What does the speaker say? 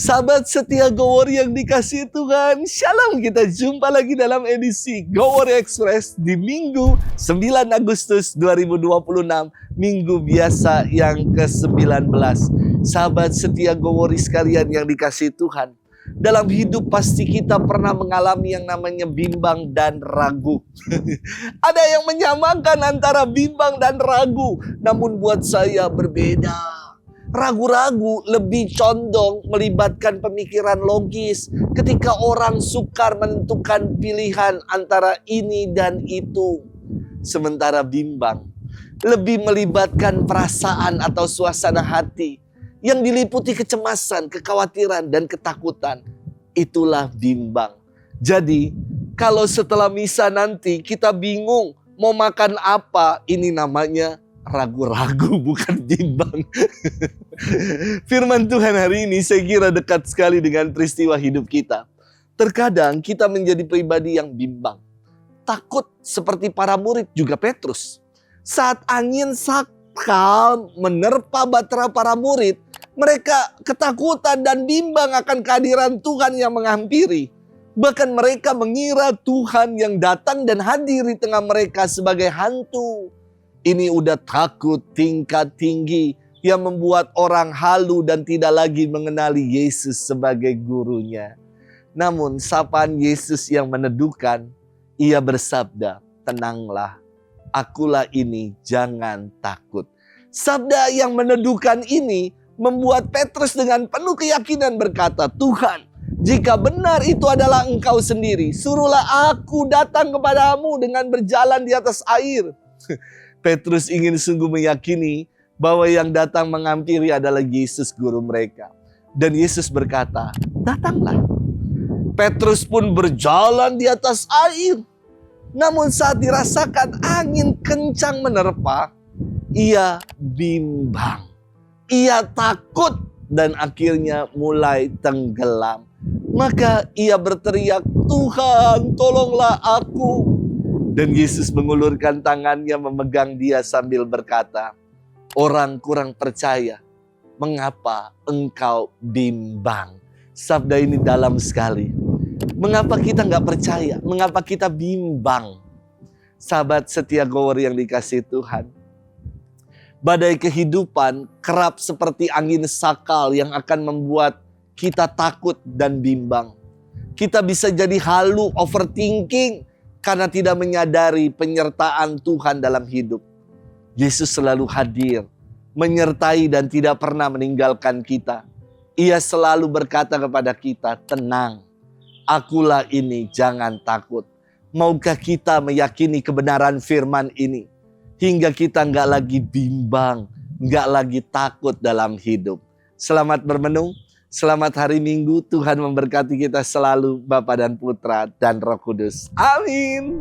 Sahabat setia Go Warrior yang dikasihi Tuhan, Shalom, kita jumpa lagi dalam edisi Go Warrior Express di Minggu 9 Agustus 2026, Minggu biasa yang ke-19. Sahabat setia Go Warrior sekalian yang dikasihi Tuhan, dalam hidup pasti kita pernah mengalami yang namanya bimbang dan ragu. Ada yang menyamakan antara bimbang dan ragu, namun buat saya berbeda. Ragu-ragu lebih condong melibatkan pemikiran logis ketika orang sukar menentukan pilihan antara ini dan itu. Sementara bimbang lebih melibatkan perasaan atau suasana hati yang diliputi kecemasan, kekhawatiran, dan ketakutan. Itulah bimbang. Jadi, kalau setelah misa nanti kita bingung mau makan apa, ini namanya ragu-ragu, bukan bimbang. Firman Tuhan hari ini saya kira dekat sekali dengan peristiwa hidup kita. Terkadang kita menjadi pribadi yang bimbang, takut seperti para murid juga Petrus. Saat angin sakal menerpa bahtera para murid, mereka ketakutan dan bimbang akan kehadiran Tuhan yang menghampiri. Bahkan mereka mengira Tuhan yang datang dan hadir di tengah mereka sebagai hantu. Ini udah takut tingkat tinggi yang membuat orang halu dan tidak lagi mengenali Yesus sebagai gurunya. Namun sapaan Yesus yang meneduhkan, ia bersabda, "Tenanglah, akulah ini, jangan takut." Sabda yang meneduhkan ini membuat Petrus dengan penuh keyakinan berkata, "Tuhan, jika benar itu adalah Engkau sendiri, suruhlah aku datang kepadamu dengan berjalan di atas air." Petrus ingin sungguh meyakini bahwa yang datang menghampiri adalah Yesus guru mereka. Dan Yesus berkata, "Datanglah." Petrus pun berjalan di atas air. Namun saat dirasakan angin kencang menerpa, ia bimbang. Ia takut dan akhirnya mulai tenggelam. Maka ia berteriak, "Tuhan, tolonglah aku." Dan Yesus mengulurkan tangannya memegang dia sambil berkata, "Orang kurang percaya, mengapa engkau bimbang?" Sabda ini dalam sekali. Mengapa kita nggak percaya? Mengapa kita bimbang? Sahabat setia Go Warrior yang dikasihi Tuhan, badai kehidupan kerap seperti angin sakal yang akan membuat kita takut dan bimbang. Kita bisa jadi halu, overthinking, karena tidak menyadari penyertaan Tuhan dalam hidup. Yesus selalu hadir, menyertai dan tidak pernah meninggalkan kita. Ia selalu berkata kepada kita, "Tenang, akulah ini, jangan takut." Maukah kita meyakini kebenaran firman ini? Hingga kita nggak lagi bimbang, nggak lagi takut dalam hidup. Selamat bermenung. Selamat hari Minggu, Tuhan memberkati kita selalu, Bapa dan Putra dan Roh Kudus. Amin.